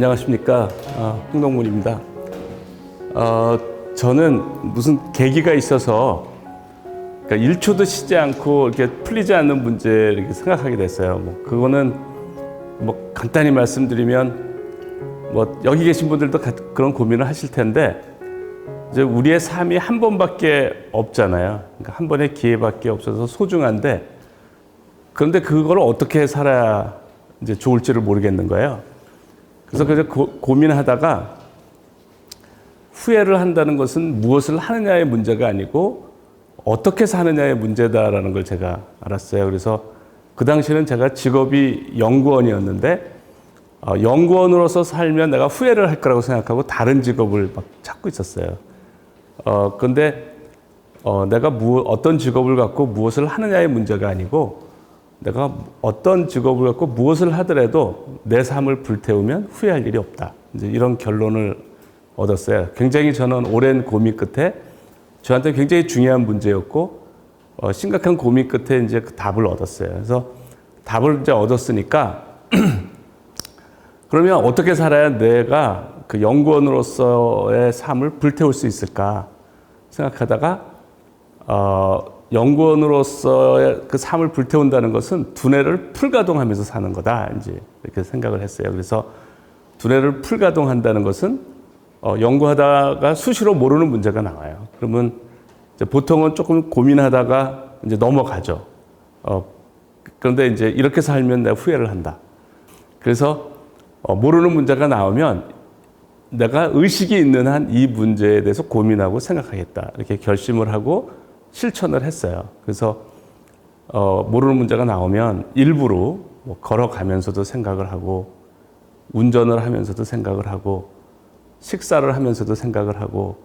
안녕하십니까. 홍동문입니다. 저는 무슨 계기가 있어서 그러니까 1초도 쉬지 않고 이렇게 풀리지 않는 문제를 이렇게 생각하게 됐어요. 그거는 간단히 말씀드리면 여기 계신 분들도 그런 고민을 하실 텐데 이제 우리의 삶이 한 번밖에 없잖아요. 그러니까 한 번의 기회밖에 없어서 소중한데 그런데 그걸 어떻게 살아야 이제 좋을지를 모르겠는 거예요. 그래서 고민하다가 후회를 한다는 것은 무엇을 하느냐의 문제가 아니고 어떻게 사느냐의 문제다라는 걸 제가 알았어요. 그래서 그 당시에는 제가 직업이 연구원이었는데 연구원으로서 살면 내가 후회를 할 거라고 생각하고 다른 직업을 막 찾고 있었어요. 그런데 내가 어떤 직업을 갖고 무엇을 하느냐의 문제가 아니고 내가 어떤 직업을 갖고 무엇을 하더라도 내 삶을 불태우면 후회할 일이 없다. 이제 이런 결론을 얻었어요. 굉장히 저는 오랜 고민 끝에 저한테 굉장히 중요한 문제였고 심각한 고민 끝에 이제 그 답을 얻었어요. 그래서 답을 이제 얻었으니까 그러면 어떻게 살아야 내가 그 연구원으로서의 삶을 불태울 수 있을까 생각하다가 연구원으로서의 그 삶을 불태운다는 것은 두뇌를 풀가동하면서 사는 거다. 이제 이렇게 생각을 했어요. 그래서 두뇌를 풀가동한다는 것은 연구하다가 수시로 모르는 문제가 나와요. 그러면 이제 보통은 조금 고민하다가 이제 넘어가죠. 그런데 이제 이렇게 살면 내가 후회를 한다. 그래서 모르는 문제가 나오면 내가 의식이 있는 한 이 문제에 대해서 고민하고 생각하겠다. 이렇게 결심을 하고 실천을 했어요. 그래서 모르는 문제가 나오면 일부러 걸어가면서도 생각을 하고 운전을 하면서도 생각을 하고 식사를 하면서도 생각을 하고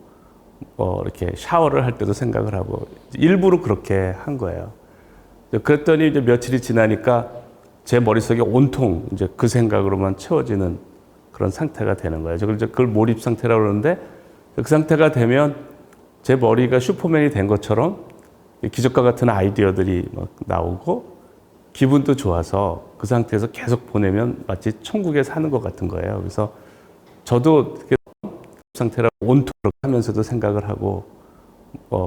이렇게 샤워를 할 때도 생각을 하고 일부러 그렇게 한 거예요. 그랬더니 이제 며칠이 지나니까 제 머릿속에 온통 이제 그 생각으로만 채워지는 그런 상태가 되는 거예요. 그걸 몰입 상태라고 그러는데 그 상태가 되면 제 머리가 슈퍼맨이 된 것처럼 기적과 같은 아이디어들이 막 나오고 기분도 좋아서 그 상태에서 계속 보내면 마치 천국에 사는 것 같은 거예요. 그래서 저도 그 상태라고 온통 하면서도 생각을 하고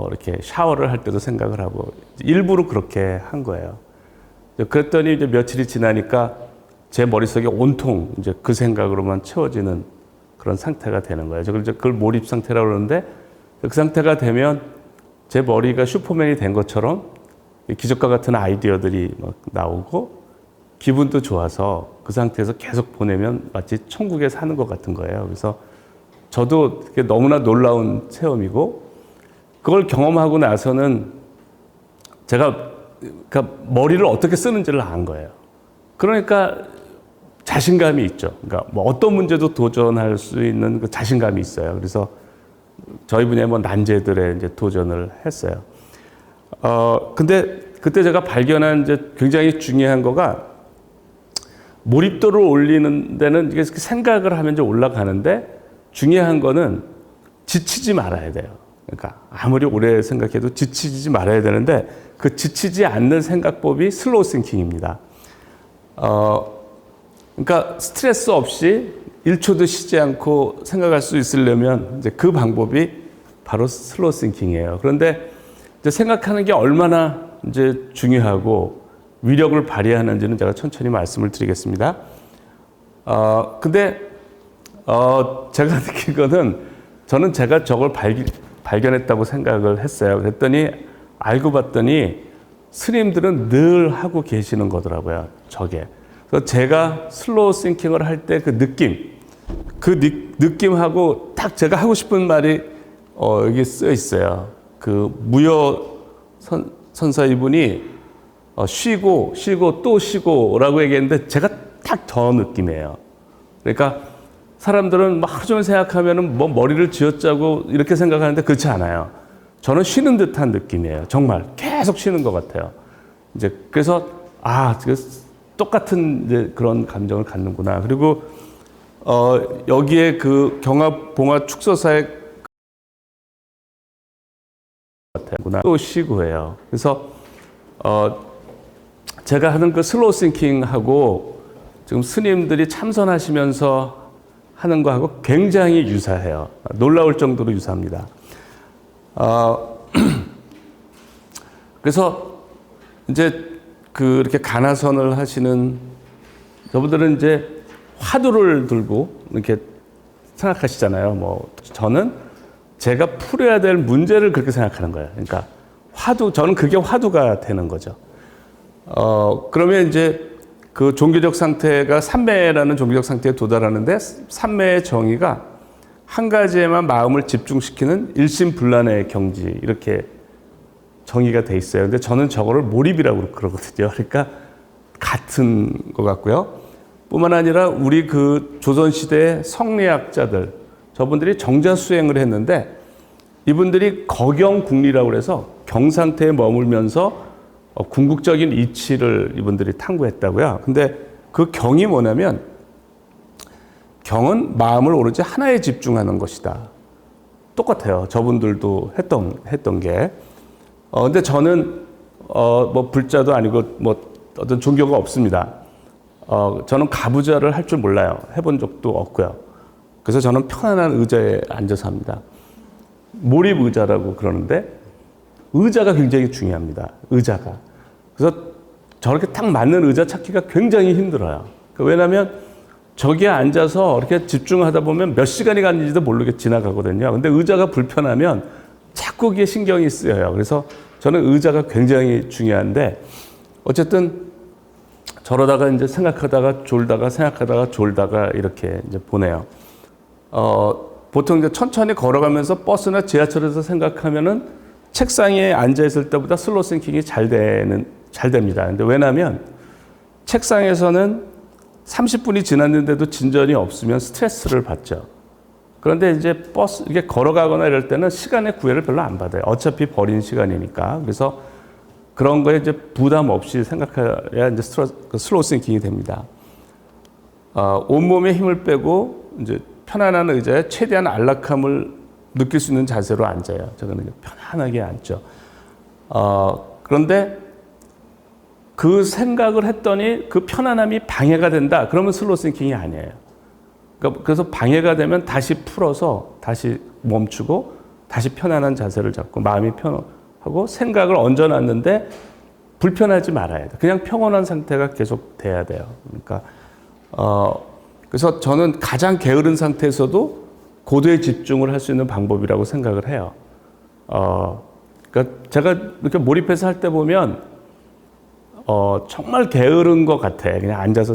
이렇게 샤워를 할 때도 생각을 하고 일부러 그렇게 한 거예요. 그랬더니 이제 며칠이 지나니까 제 머릿속에 온통 이제 그 생각으로만 채워지는 그런 상태가 되는 거예요. 그걸 몰입 상태라고 그러는데 그 상태가 되면 제 머리가 슈퍼맨이 된 것처럼 기적과 같은 아이디어들이 막 나오고 기분도 좋아서 그 상태에서 계속 보내면 마치 천국에 사는 것 같은 거예요. 그래서 저도 너무나 놀라운 체험이고 그걸 경험하고 나서는 제가 그러니까 머리를 어떻게 쓰는지를 안 거예요. 그러니까 자신감이 있죠. 그러니까 어떤 문제도 도전할 수 있는 그 자신감이 있어요. 그래서 저희 분야의 난제들에 이제 도전을 했어요. 근데 그때 제가 발견한 이제 굉장히 중요한 거가 몰입도를 올리는 데는 이게 생각을 하면 이제 올라가는데 중요한 거는 지치지 말아야 돼요. 그러니까 아무리 오래 생각해도 지치지 말아야 되는데 그 지치지 않는 생각법이 슬로우 싱킹입니다. 그러니까 스트레스 없이 1초도 쉬지 않고 생각할 수 있으려면 이제 그 방법이 바로 슬로우 싱킹이에요. 그런데 이제 생각하는 게 얼마나 이제 중요하고 위력을 발휘하는지는 제가 천천히 말씀을 드리겠습니다. 근데 제가 느낀 거는 저는 제가 저걸 발견했다고 생각을 했어요. 그랬더니 알고 봤더니 스님들은 늘 하고 계시는 거더라고요. 저게. 그래서 제가 슬로우 싱킹을 할 때 그 느낌하고 딱 제가 하고 싶은 말이 여기 쓰여 있어요. 그 무여 선사 이분이 쉬고 또 쉬고라고 얘기했는데 제가 딱 저 느낌이에요. 그러니까 사람들은 하루 종일 생각하면은 머리를 쥐어짜고 이렇게 생각하는데 그렇지 않아요. 저는 쉬는 듯한 느낌이에요. 정말 계속 쉬는 것 같아요. 이제 그래서 똑같은 이제 그런 감정을 갖는구나. 그리고 여기에 그 경합봉화 축소사의 같아요. 또 쉬고해요. 그래서 제가 하는 그 슬로우 싱킹하고 지금 스님들이 참선하시면서 하는 거하고 굉장히 유사해요. 놀라울 정도로 유사합니다. 그래서 이제 이렇게 가나선을 하시는 저분들은 이제 화두를 들고 이렇게 생각하시잖아요. 뭐 저는 제가 풀어야 될 문제를 그렇게 생각하는 거예요. 그러니까 저는 그게 화두가 되는 거죠. 그러면 이제 그 종교적 상태가 삼매라는 종교적 상태에 도달하는데 삼매의 정의가 한 가지에만 마음을 집중시키는 일심불란의 경지 이렇게 정의가 돼 있어요. 근데 저는 저거를 몰입이라고 그러거든요. 그러니까 같은 것 같고요. 뿐만 아니라 우리 그 조선시대 성리학자들 저분들이 정자수행을 했는데 이분들이 거경궁리라고 해서 경상태에 머물면서 궁극적인 이치를 이분들이 탕구했다고요. 근데 그 경이 뭐냐면 경은 마음을 오로지 하나에 집중하는 것이다. 똑같아요. 저분들도 했던 게. 근데 저는 뭐 불자도 아니고 뭐 어떤 종교가 없습니다. 저는 가부좌를 할 줄 몰라요. 해본 적도 없고요. 그래서 저는 편안한 의자에 앉아서 합니다. 몰입 의자라고 그러는데 의자가 굉장히 중요합니다. 의자가. 그래서 저렇게 딱 맞는 의자 찾기가 굉장히 힘들어요. 왜냐하면 저기에 앉아서 이렇게 집중하다 보면 몇 시간이 갔는지도 모르게 지나가거든요. 근데 의자가 불편하면 자꾸 그게 신경이 쓰여요. 그래서 저는 의자가 굉장히 중요한데 어쨌든 저러다가 이제 생각하다가 졸다가 이렇게 이제 보내요. 보통 이제 천천히 걸어가면서 버스나 지하철에서 생각하면은 책상에 앉아 있을 때보다 슬로우 싱킹이 잘 됩니다. 근데 왜냐면 책상에서는 30분이 지났는데도 진전이 없으면 스트레스를 받죠. 그런데 이제 이렇게 걸어가거나 이럴 때는 시간의 구애를 별로 안 받아요. 어차피 버린 시간이니까. 그래서 그런 거에 이제 부담 없이 생각해야 이제 슬로우 싱킹이 됩니다. 온몸에 힘을 빼고 이제 편안한 의자에 최대한 안락함을 느낄 수 있는 자세로 앉아요. 저는 편안하게 앉죠. 그런데 그 생각을 했더니 그 편안함이 방해가 된다. 그러면 슬로우 싱킹이 아니에요. 그래서 방해가 되면 다시 풀어서 다시 멈추고 다시 편안한 자세를 잡고 마음이 편하고 생각을 얹어놨는데 불편하지 말아야 돼요. 그냥 평온한 상태가 계속 돼야 돼요. 그러니까 그래서 저는 가장 게으른 상태에서도 고도의 집중을 할 수 있는 방법이라고 생각을 해요. 그러니까 제가 이렇게 몰입해서 할 때 보면 정말 게으른 것 같아. 그냥 앉아서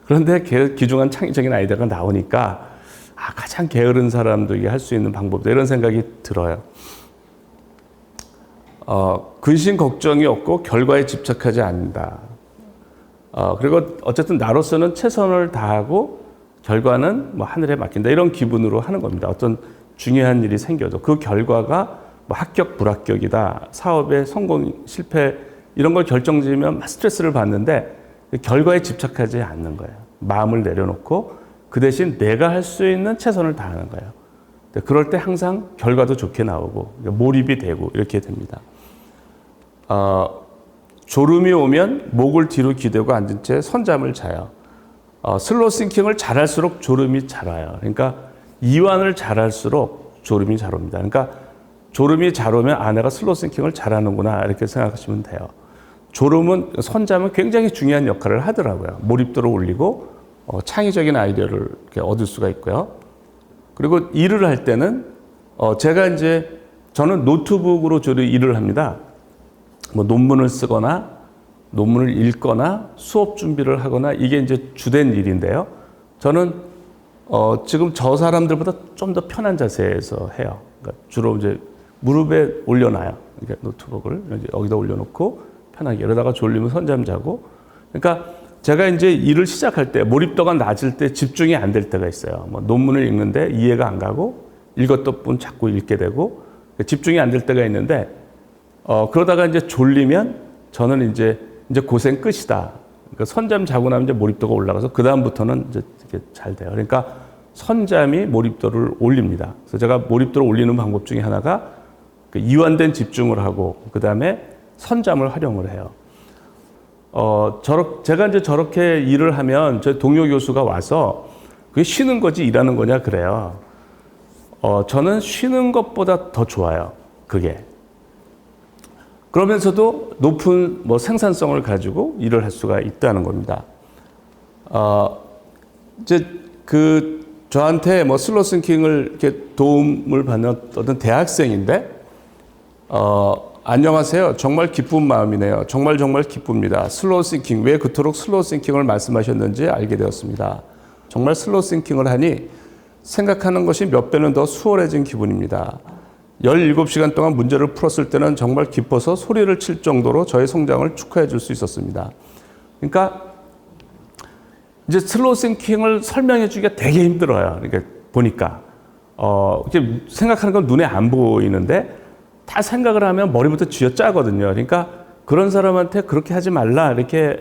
그런데 귀중한 창의적인 아이디어가 나오니까 가장 게으른 사람도 이게 할 수 있는 방법이다. 이런 생각이 들어요. 근심 걱정이 없고 결과에 집착하지 않는다. 그리고 어쨌든 나로서는 최선을 다하고 결과는 뭐 하늘에 맡긴다. 이런 기분으로 하는 겁니다. 어떤 중요한 일이 생겨도 그 결과가 뭐 합격, 불합격이다. 사업의 성공, 실패 이런 걸 결정지으면 스트레스를 받는데 결과에 집착하지 않는 거예요. 마음을 내려놓고 그 대신 내가 할 수 있는 최선을 다하는 거예요. 그럴 때 항상 결과도 좋게 나오고 몰입이 되고 이렇게 됩니다. 졸음이 오면 목을 뒤로 기대고 앉은 채 선잠을 자요. 슬로우 싱킹을 잘할수록 졸음이 잘 와요. 그러니까 이완을 잘할수록 졸음이 잘 옵니다. 그러니까 졸음이 잘 오면 내가 슬로우 싱킹을 잘하는구나 이렇게 생각하시면 돼요. 졸음은 선잠은 굉장히 중요한 역할을 하더라고요. 몰입도를 올리고 창의적인 아이디어를 이렇게 얻을 수가 있고요. 그리고 일을 할 때는 저는 노트북으로 주로 일을 합니다. 뭐 논문을 쓰거나 논문을 읽거나 수업 준비를 하거나 이게 이제 주된 일인데요. 저는 지금 저 사람들보다 좀 더 편한 자세에서 해요. 그러니까 주로 이제 무릎에 올려놔요. 그러니까 노트북을 여기다 올려놓고 편하게 이러다가 졸리면 선잠 자고. 그러니까 제가 이제 일을 시작할 때 몰입도가 낮을 때 집중이 안 될 때가 있어요. 뭐 논문을 읽는데 이해가 안 가고 읽었던 분 자꾸 읽게 되고 집중이 안 될 때가 있는데 그러다가 이제 졸리면 저는 이제 고생 끝이다. 그러니까 선잠 자고 나면 이제 몰입도가 올라가서 그 다음부터는 이제 이렇게 잘 돼요. 그러니까 선잠이 몰입도를 올립니다. 그래서 제가 몰입도를 올리는 방법 중에 하나가 이완된 집중을 하고 그 다음에 선잠을 활용을 해요. 제가 이제 저렇게 일을 하면 제 동료 교수가 와서 그게 쉬는 거지 일하는 거냐 그래요. 저는 쉬는 것보다 더 좋아요. 그게. 그러면서도 높은 뭐 생산성을 가지고 일을 할 수가 있다는 겁니다. 이제 저한테 뭐 슬로우 싱킹을 이렇게 도움을 받는 어떤 대학생인데, 안녕하세요. 정말 기쁜 마음이네요. 정말 기쁩니다. 슬로우 싱킹, 왜 그토록 슬로우 싱킹을 말씀하셨는지 알게 되었습니다. 정말 슬로우 싱킹을 하니 생각하는 것이 몇 배는 더 수월해진 기분입니다. 17시간 동안 문제를 풀었을 때는 정말 기뻐서 소리를 칠 정도로 저의 성장을 축하해 줄 수 있었습니다. 그러니까 이제 슬로우 싱킹을 설명해 주기가 되게 힘들어요. 이렇게 보니까. 이렇게 생각하는 건 눈에 안 보이는데 다 생각을 하면 머리부터 쥐어짜거든요. 그러니까 그런 사람한테 그렇게 하지 말라. 이렇게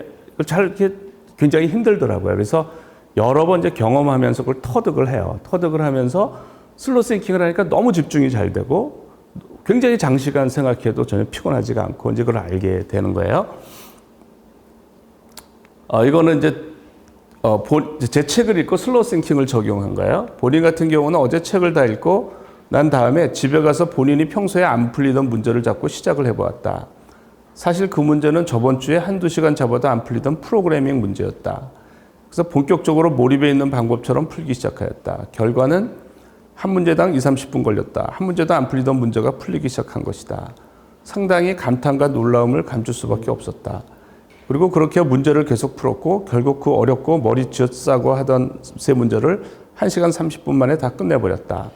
굉장히 힘들더라고요. 그래서 여러 번 이제 경험하면서 그걸 터득을 해요. 터득을 하면서 슬로우 싱킹을 하니까 너무 집중이 잘 되고 굉장히 장시간 생각해도 전혀 피곤하지가 않고 이제 그걸 알게 되는 거예요. 이거는 이제 제 책을 읽고 슬로우 싱킹을 적용한 거예요. 본인 같은 경우는 어제 책을 다 읽고 난 다음에 집에 가서 본인이 평소에 안 풀리던 문제를 잡고 시작을 해보았다. 사실 그 문제는 저번 주에 한두 시간 잡아도 안 풀리던 프로그래밍 문제였다. 그래서 본격적으로 몰입해 있는 방법처럼 풀기 시작하였다. 결과는 한 문제당 20-30분 걸렸다. 한 문제도 안 풀리던 문제가 풀리기 시작한 것이다. 상당히 감탄과 놀라움을 감출 수밖에 없었다. 그리고 그렇게 문제를 계속 풀었고 결국 그 어렵고 머리 쥐어짜고 하던 세 문제를 1시간 30분 만에 다 끝내버렸다.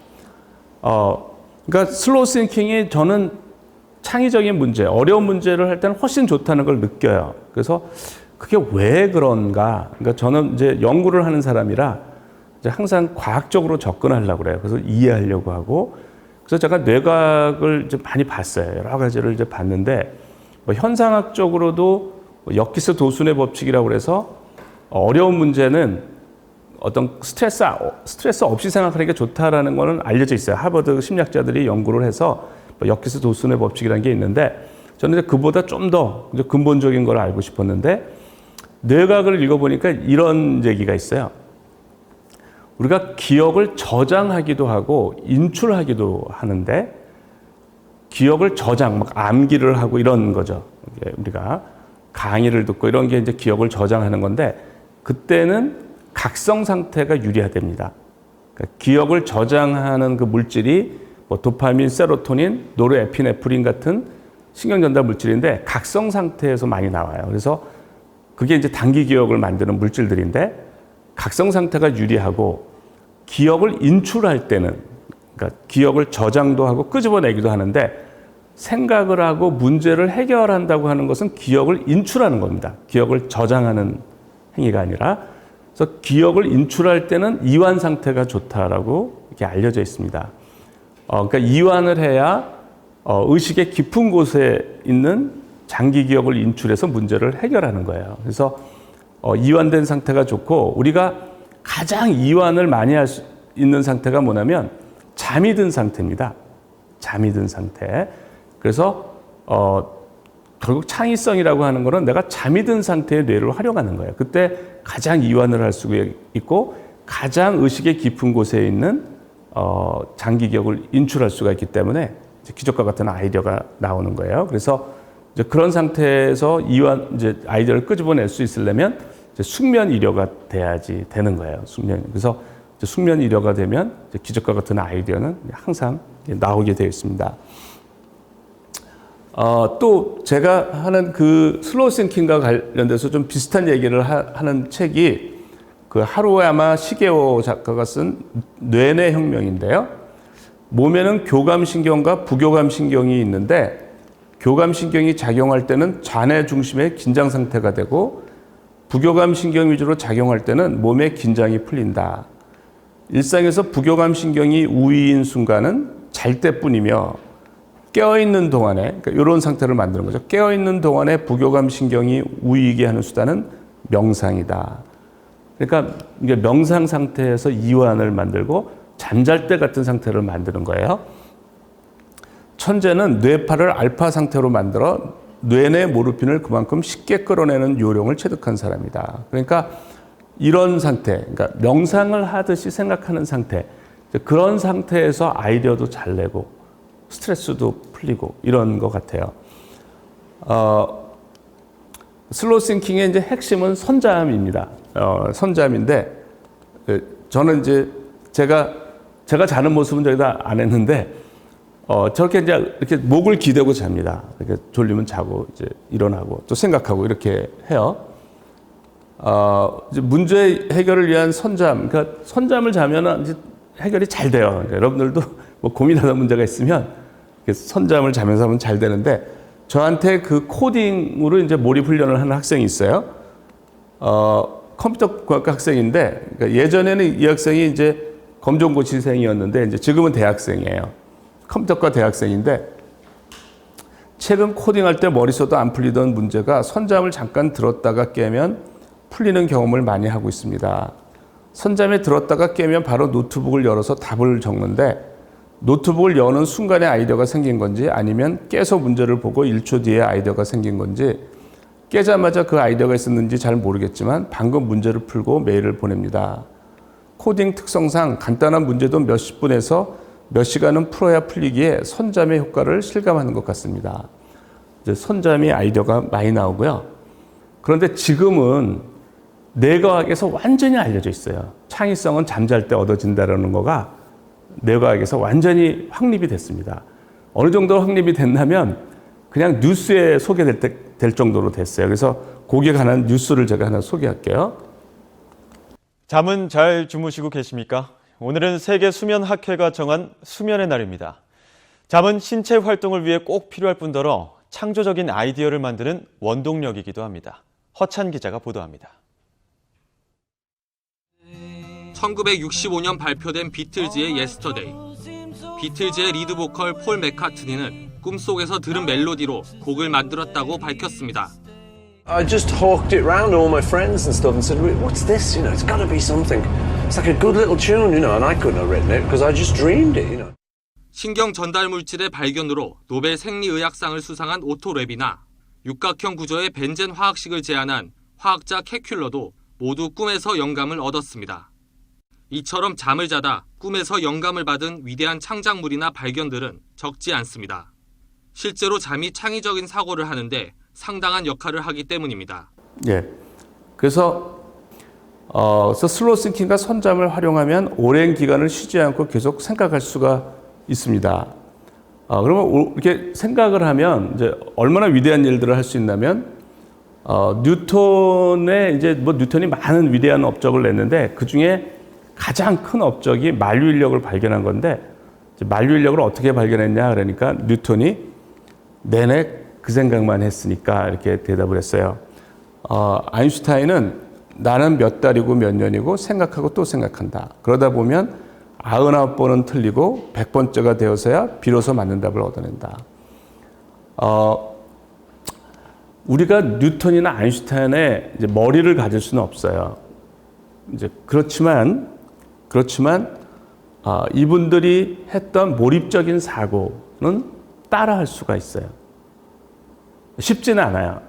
그러니까 슬로우 싱킹이 저는 창의적인 문제, 어려운 문제를 할 때는 훨씬 좋다는 걸 느껴요. 그래서 그게 왜 그런가? 그러니까 저는 이제 연구를 하는 사람이라 이제 항상 과학적으로 접근하려고 그래요. 그래서 이해하려고 하고. 그래서 제가 뇌과학을 이제 많이 봤어요. 여러 가지를 이제 봤는데, 뭐 현상학적으로도 역기스 도순의 법칙이라고 그래서 어려운 문제는 어떤 스트레스 없이 생각하는 게 좋다라는 거는 알려져 있어요. 하버드 심리학자들이 연구를 해서 역기스 도순의 법칙이라는 게 있는데, 저는 이제 그보다 좀 더 근본적인 걸 알고 싶었는데, 뇌과학을 읽어보니까 이런 얘기가 있어요. 우리가 기억을 저장하기도 하고 인출하기도 하는데, 기억을 저장, 막 암기를 하고 이런 거죠. 우리가 강의를 듣고 이런 게 이제 기억을 저장하는 건데, 그때는 각성 상태가 유리하답니다. 그러니까 기억을 저장하는 그 물질이 뭐 도파민, 세로토닌, 노르에피네프린 같은 신경전달 물질인데 각성 상태에서 많이 나와요. 그래서 그게 이제 단기 기억을 만드는 물질들인데, 각성 상태가 유리하고 기억을 인출할 때는, 그러니까 기억을 저장도 하고 끄집어내기도 하는데, 생각을 하고 문제를 해결한다고 하는 것은 기억을 인출하는 겁니다. 기억을 저장하는 행위가 아니라. 그래서 기억을 인출할 때는 이완 상태가 좋다라고 이렇게 알려져 있습니다. 그러니까 이완을 해야 의식의 깊은 곳에 있는 장기 기억을 인출해서 문제를 해결하는 거예요. 그래서 이완된 상태가 좋고, 우리가 가장 이완을 많이 할 수 있는 상태가 뭐냐면 잠이 든 상태입니다. 잠이 든 상태. 그래서 결국 창의성이라고 하는 거는 내가 잠이 든 상태의 뇌를 활용하는 거예요. 그때 가장 이완을 할 수 있고 가장 의식의 깊은 곳에 있는 장기 기억을 인출할 수가 있기 때문에 기적과 같은 아이디어가 나오는 거예요. 그래서 이제 그런 상태에서 이제 아이디어를 끄집어낼 수 있으려면 이제 숙면 일여가 돼야지 되는 거예요. 그래서 이제 숙면 일여가 되면 이제 기적과 같은 아이디어는 항상 나오게 되어 있습니다. 또 제가 하는 그 슬로우 싱킹과 관련돼서 좀 비슷한 얘기를 하는 책이 그 하루야마 시게오 작가가 쓴 뇌내 혁명인데요. 몸에는 교감신경과 부교감신경이 있는데, 교감신경이 작용할 때는 좌뇌 중심의 긴장 상태가 되고, 부교감신경 위주로 작용할 때는 몸의 긴장이 풀린다. 일상에서 부교감신경이 우위인 순간은 잘 때뿐이며, 깨어있는 동안에, 그러니까 이런 상태를 만드는 거죠. 깨어있는 동안에 부교감신경이 우위이게 하는 수단은 명상이다. 그러니까 이게 명상 상태에서 이완을 만들고 잠잘 때 같은 상태를 만드는 거예요. 천재는 뇌파를 알파 상태로 만들어 뇌내 모르핀을 그만큼 쉽게 끌어내는 요령을 체득한 사람이다. 그러니까 이런 상태, 그러니까 명상을 하듯이 생각하는 상태, 그런 상태에서 아이디어도 잘 내고 스트레스도 풀리고 이런 것 같아요. 슬로우 싱킹의 이제 핵심은 선잠입니다. 선잠인데 저는 이제 제가 자는 모습은 저기다 안 했는데 저렇게 이제 이렇게 목을 기대고 잡니다. 이렇게 졸리면 자고 이제 일어나고 또 생각하고 이렇게 해요. 이제 문제 해결을 위한 선잠, 그러니까 선잠을 자면은 이제 해결이 잘 돼요. 그러니까 여러분들도 뭐 고민하는 문제가 있으면 선잠을 자면서 하면 잘 되는데 저한테 그 코딩으로 이제 몰입 훈련을 하는 학생이 있어요. 컴퓨터과학과 학생인데 그러니까 예전에는 이 학생이 이제 검정고시생이었는데 이제 지금은 대학생이에요. 컴퓨터과 대학생인데 최근 코딩할 때 머릿속도 안 풀리던 문제가 선잠을 잠깐 들었다가 깨면 풀리는 경험을 많이 하고 있습니다. 선잠에 들었다가 깨면 바로 노트북을 열어서 답을 적는데 노트북을 여는 순간에 아이디어가 생긴 건지 아니면 깨서 문제를 보고 1초 뒤에 아이디어가 생긴 건지 깨자마자 그 아이디어가 있었는지 잘 모르겠지만 방금 문제를 풀고 메일을 보냅니다. 코딩 특성상 간단한 문제도 몇십 분에서 몇 시간은 풀어야 풀리기에 선잠의 효과를 실감하는 것 같습니다. 이제 선잠이 아이디어가 많이 나오고요. 그런데 지금은 뇌과학에서 완전히 알려져 있어요. 창의성은 잠잘 때 얻어진다는 거가 뇌과학에서 완전히 확립이 됐습니다. 어느 정도 확립이 됐냐면 그냥 뉴스에 소개될 정도로 됐어요. 그래서 거기에 관한 뉴스를 제가 하나 소개할게요. 잠은 잘 주무시고 계십니까? 오늘은 세계수면학회가 정한 수면의 날입니다. 잠은 신체 활동을 위해 꼭 필요할 뿐더러 창조적인 아이디어를 만드는 원동력이기도 합니다. 허찬 기자가 보도합니다. 1965년 발표된 비틀즈의 예스터데이. 비틀즈의 리드 보컬 폴 맥카트니는 꿈속에서 들은 멜로디로 곡을 만들었다고 밝혔습니다. I just hawked it round to all my friends and stuff and said, what's this? You know, it's got to be something. It's like a good little tune, you know, and I couldn't have written it because I just dreamed it, you know. 신경 전달 물질의 발견으로 노벨 생리의학상을 수상한 오토랩이나 육각형 구조의 벤젠 화학식을 제안한 화학자 캐큘러도 모두 꿈에서 영감을 얻었습니다. 이처럼 잠을 자다 꿈에서 영감을 받은 위대한 창작물이나 발견들은 적지 않습니다. 실제로 잠이 창의적인 사고를 하는데 상당한 역할을 하기 때문입니다. 예. 그래서 슬로우 싱킹과 선잠을 활용하면 오랜 기간을 쉬지 않고 계속 생각할 수가 있습니다. 그러면 이렇게 생각을 하면 이제 얼마나 위대한 일들을 할 수 있냐면 뉴턴이 많은 위대한 업적을 냈는데 그 중에 가장 큰 업적이 만류인력을 발견한 건데 만류인력을 어떻게 발견했냐 그러니까 뉴턴이 내내 그 생각만 했으니까 이렇게 대답을 했어요. 아인슈타인은 나는 몇 달이고 몇 년이고 생각하고 또 생각한다. 그러다 보면 99번은 틀리고 100번째가 되어서야 비로소 맞는 답을 얻어낸다. 우리가 뉴턴이나 아인슈타인의 이제 머리를 가질 수는 없어요. 이제 그렇지만 이분들이 했던 몰입적인 사고는 따라할 수가 있어요. 쉽지는 않아요.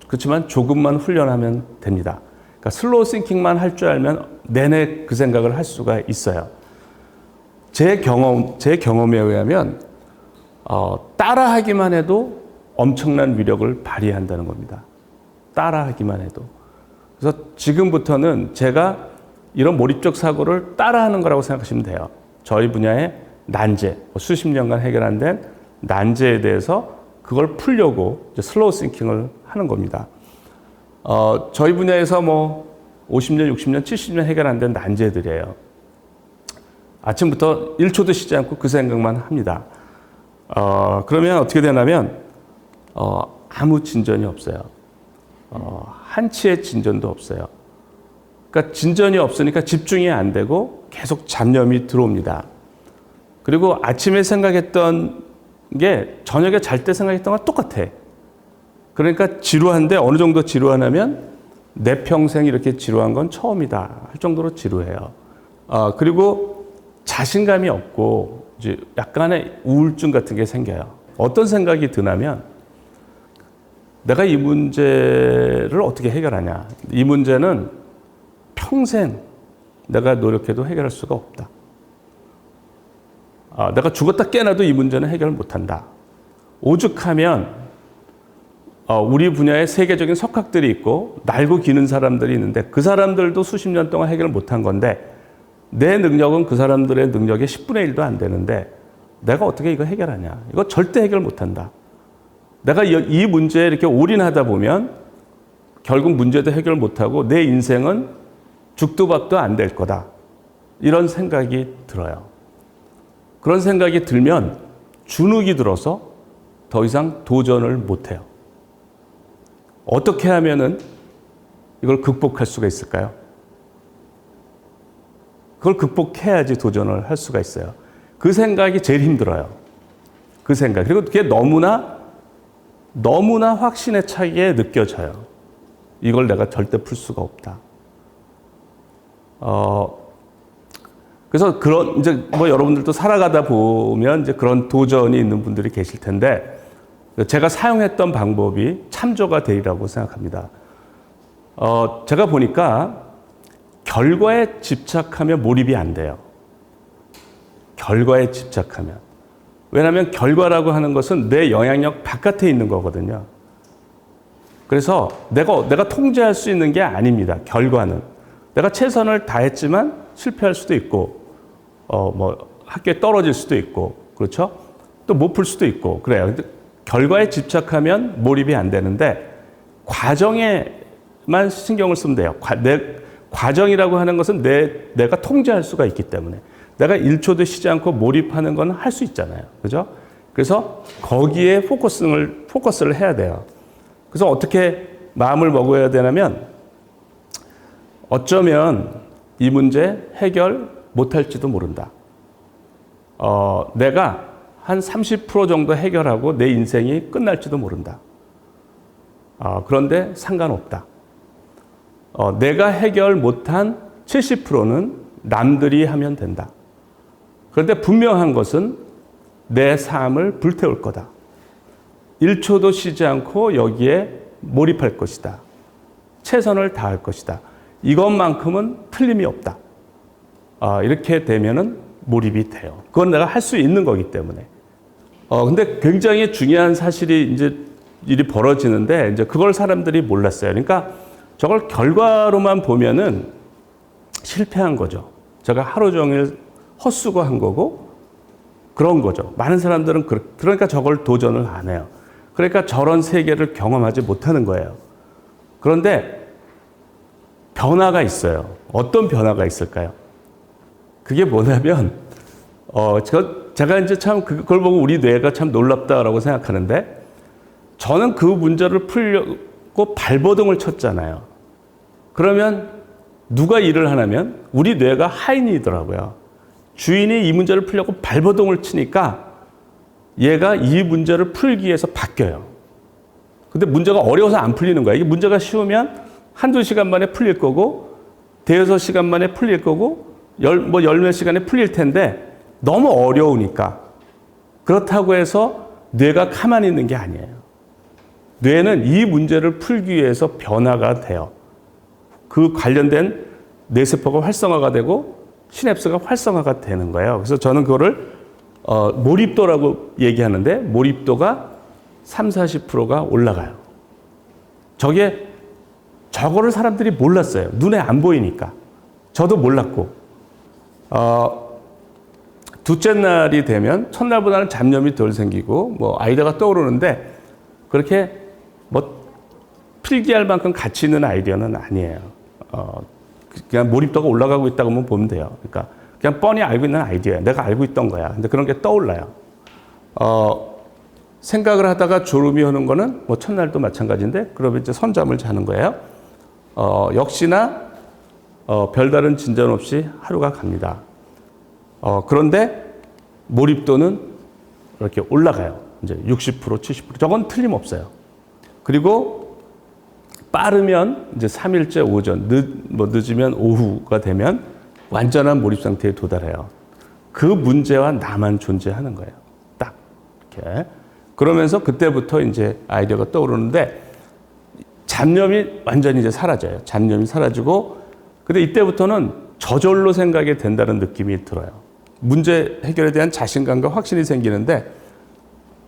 그렇지만 조금만 훈련하면 됩니다. 그러니까 슬로우 싱킹만 할 줄 알면 내내 그 생각을 할 수가 있어요. 제 경험에 의하면 따라하기만 해도 엄청난 위력을 발휘한다는 겁니다. 따라하기만 해도. 그래서 지금부터는 제가 이런 몰입적 사고를 따라하는 거라고 생각하시면 돼요. 저희 분야의 난제, 수십 년간 해결 안 된 난제에 대해서 그걸 풀려고 이제 슬로우 싱킹을 하는 겁니다. 저희 분야에서 뭐 50년, 60년, 70년 해결 안 된 난제들이에요. 아침부터 1초도 쉬지 않고 그 생각만 합니다. 그러면 어떻게 되냐면 아무 진전이 없어요. 한치의 진전도 없어요. 그러니까 진전이 없으니까 집중이 안 되고 계속 잡념이 들어옵니다. 그리고 아침에 생각했던 게 저녁에 잘 때 생각했던 거랑 똑같아. 그러니까 지루한데 어느 정도 지루하냐면 내 평생 이렇게 지루한 건 처음이다 할 정도로 지루해요. 그리고 자신감이 없고 이제 약간의 우울증 같은 게 생겨요. 어떤 생각이 드냐면 내가 이 문제를 어떻게 해결하냐. 이 문제는 평생 내가 노력해도 해결할 수가 없다. 내가 죽었다 깨어나도 이 문제는 해결 못한다. 오죽하면 우리 분야에 세계적인 석학들이 있고 날고 기는 사람들이 있는데 그 사람들도 수십 년 동안 해결을 못한 건데 내 능력은 그 사람들의 능력의 10분의 1도 안 되는데 내가 어떻게 이거 해결하냐. 이거 절대 해결 못한다. 내가 이 문제에 이렇게 올인하다 보면 결국 문제도 해결 못하고 내 인생은 죽도 밥도 안 될 거다. 이런 생각이 들어요. 그런 생각이 들면 주눅이 들어서 더 이상 도전을 못해요. 어떻게 하면은 이걸 극복할 수가 있을까요? 그걸 극복해야지 도전을 할 수가 있어요. 그 생각이 제일 힘들어요. 그 생각. 그리고 그게 너무나 확신에 차게 느껴져요. 이걸 내가 절대 풀 수가 없다. 그래서 이제 뭐 여러분들도 살아가다 보면 이제 그런 도전이 있는 분들이 계실 텐데 제가 사용했던 방법이 참조가 되리라고 생각합니다. 제가 보니까 결과에 집착하면 몰입이 안 돼요. 결과에 집착하면. 왜냐하면 결과라고 하는 것은 내 영향력 바깥에 있는 거거든요. 그래서 내가 통제할 수 있는 게 아닙니다. 결과는. 내가 최선을 다했지만 실패할 수도 있고, 학교에 떨어질 수도 있고, 그렇죠? 또 못 풀 수도 있고, 그래요. 근데 결과에 집착하면 몰입이 안 되는데, 과정에만 신경을 쓰면 돼요. 과정이라고 하는 것은 내가 통제할 수가 있기 때문에. 내가 1초도 쉬지 않고 몰입하는 건 할 수 있잖아요. 그죠? 그래서 거기에 포커스를 해야 돼요. 그래서 어떻게 마음을 먹어야 되냐면, 어쩌면 이 문제 해결 못할지도 모른다. 내가 한 30% 정도 해결하고 내 인생이 끝날지도 모른다. 그런데 상관없다. 내가 해결 못한 70%는 남들이 하면 된다. 그런데 분명한 것은 내 삶을 불태울 거다. 1초도 쉬지 않고 여기에 몰입할 것이다. 최선을 다할 것이다. 이것만큼은 틀림이 없다. 이렇게 되면은 몰입이 돼요. 그건 내가 할 수 있는 거기 때문에. 근데 굉장히 중요한 사실이 이제 일이 벌어지는데 이제 그걸 사람들이 몰랐어요. 그러니까 저걸 결과로만 보면은 실패한 거죠. 제가 하루 종일 헛수고한 거고 그런 거죠. 많은 사람들은 그러니까 저걸 도전을 안 해요. 그러니까 저런 세계를 경험하지 못하는 거예요. 그런데 변화가 있어요. 어떤 변화가 있을까요? 그게 뭐냐면, 제가 이제 참 그걸 보고 우리 뇌가 참 놀랍다라고 생각하는데, 저는 그 문제를 풀려고 발버둥을 쳤잖아요. 그러면 누가 일을 하냐면 우리 뇌가 하인이더라고요. 주인이 이 문제를 풀려고 발버둥을 치니까 얘가 이 문제를 풀기 위해서 바뀌어요. 근데 문제가 어려워서 안 풀리는 거야. 이게 문제가 쉬우면 한두 시간 만에 풀릴 거고, 대여섯 시간 만에 풀릴 거고, 열몇 시간에 풀릴 텐데, 너무 어려우니까. 그렇다고 해서 뇌가 가만히 있는 게 아니에요. 뇌는 이 문제를 풀기 위해서 변화가 돼요. 그 관련된 뇌세포가 활성화가 되고, 시냅스가 활성화가 되는 거예요. 그래서 저는 그거를, 몰입도라고 얘기하는데, 몰입도가 30-40%가 올라가요. 저거를 사람들이 몰랐어요. 눈에 안 보이니까. 저도 몰랐고. 둘째 날이 되면 첫날보다는 잡념이 덜 생기고 아이디어가 떠오르는데 그렇게 필기할 만큼 가치 있는 아이디어는 아니에요. 그냥 몰입도가 올라가고 있다고 보면 돼요. 그러니까 그냥 뻔히 알고 있는 아이디어야. 내가 알고 있던 거야. 근데 그런 게 떠올라요. 생각을 하다가 졸음이 오는 거는 첫날도 마찬가지인데 그러면 이제 선잠을 자는 거예요. 역시나 별다른 진전 없이 하루가 갑니다. 그런데 몰입도는 이렇게 올라가요. 이제 60%, 70%. 저건 틀림없어요. 그리고 빠르면 이제 3일째 오전, 늦으면 오후가 되면 완전한 몰입 상태에 도달해요. 그 문제와 나만 존재하는 거예요. 딱 이렇게. 그러면서 그때부터 이제 아이디어가 떠오르는데 잡념이 완전히 이제 사라져요. 잡념이 사라지고 근데 이때부터는 저절로 생각이 된다는 느낌이 들어요. 문제 해결에 대한 자신감과 확신이 생기는데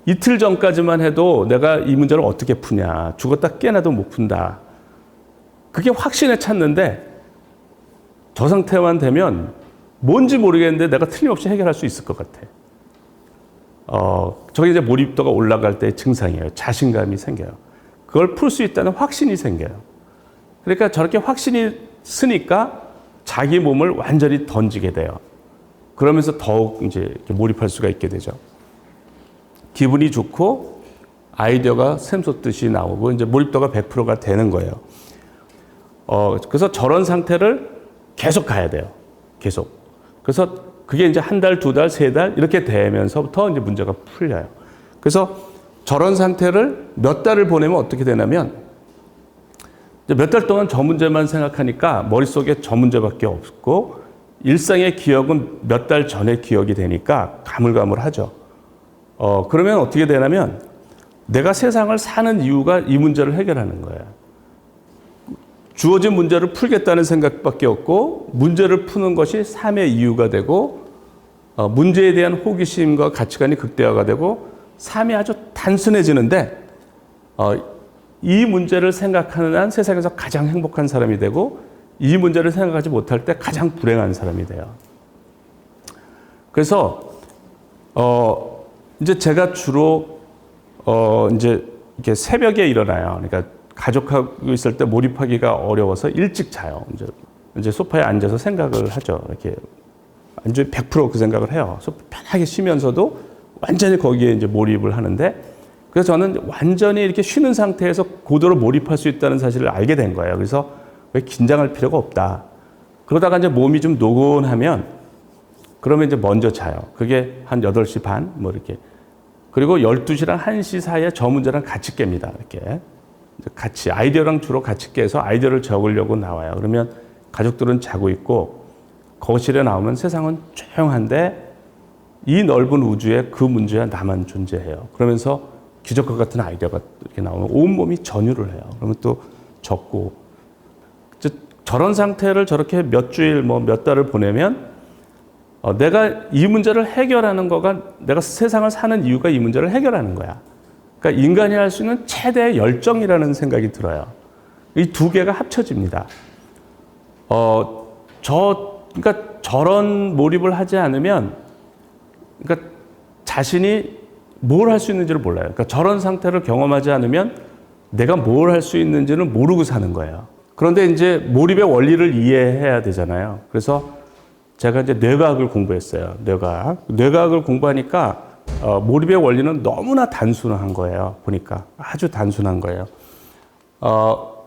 이틀 전까지만 해도 내가 이 문제를 어떻게 푸냐. 죽었다 깨어나도 못 푼다. 그게 확신에 찼는데 저 상태만 되면 뭔지 모르겠는데 내가 틀림없이 해결할 수 있을 것 같아. 저게 이제 몰입도가 올라갈 때의 증상이에요. 자신감이 생겨요. 그걸 풀 수 있다는 확신이 생겨요. 그러니까 저렇게 확신이 쓰니까 자기 몸을 완전히 던지게 돼요. 그러면서 더욱 이제 이렇게 몰입할 수가 있게 되죠. 기분이 좋고 아이디어가 샘솟듯이 나오고 이제 몰입도가 100%가 되는 거예요. 그래서 저런 상태를 계속 가야 돼요. 계속. 그래서 그게 이제 한 달, 두 달, 세 달 이렇게 되면서부터 이제 문제가 풀려요. 그래서 저런 상태를 몇 달을 보내면 어떻게 되냐면 몇 달 동안 저 문제만 생각하니까 머릿속에 저 문제밖에 없고 일상의 기억은 몇 달 전의 기억이 되니까 가물가물하죠. 그러면 어떻게 되냐면 내가 세상을 사는 이유가 이 문제를 해결하는 거예요. 주어진 문제를 풀겠다는 생각밖에 없고 문제를 푸는 것이 삶의 이유가 되고 문제에 대한 호기심과 가치관이 극대화가 되고 삶이 아주 단순해지는데 이 문제를 생각하는 한 세상에서 가장 행복한 사람이 되고 이 문제를 생각하지 못할 때 가장 불행한 사람이 돼요. 그래서 이제 제가 주로 이제 이렇게 새벽에 일어나요. 그러니까 가족하고 있을 때 몰입하기가 어려워서 일찍 자요. 이제 소파에 앉아서 생각을 하죠. 이렇게 완전히 100% 그 생각을 해요. 편하게 쉬면서도 완전히 거기에 이제 몰입을 하는데 그래서 저는 완전히 이렇게 쉬는 상태에서 고도로 몰입할 수 있다는 사실을 알게 된 거예요. 그래서 왜 긴장할 필요가 없다. 그러다가 이제 몸이 좀 노곤하면 그러면 이제 먼저 자요. 그게 한 8시 반 뭐 이렇게. 그리고 12시랑 1시 사이에 저 문제랑 같이 깹니다. 이렇게. 같이 아이디어랑 주로 같이 깨서 아이디어를 적으려고 나와요. 그러면 가족들은 자고 있고 거실에 나오면 세상은 조용한데 이 넓은 우주에 그 문제와 나만 존재해요. 그러면서 기적과 같은 아이디어가 이렇게 나오면 온몸이 전율을 해요. 그러면 또 적고 저런 상태를 저렇게 몇 주일 뭐 몇 달을 보내면 내가 이 문제를 해결하는 거가 내가 세상을 사는 이유가 이 문제를 해결하는 거야. 그러니까 인간이 할 수 있는 최대의 열정이라는 생각이 들어요. 이 두 개가 합쳐집니다. 그러니까 저런 몰입을 하지 않으면, 그러니까 자신이 뭘 할 수 있는지를 몰라요. 그러니까 저런 상태를 경험하지 않으면 내가 뭘 할 수 있는지는 모르고 사는 거예요. 그런데 이제 몰입의 원리를 이해해야 되잖아요. 그래서 제가 이제 뇌과학을 공부했어요. 뇌과학을 공부하니까 몰입의 원리는 너무나 단순한 거예요. 보니까 아주 단순한 거예요.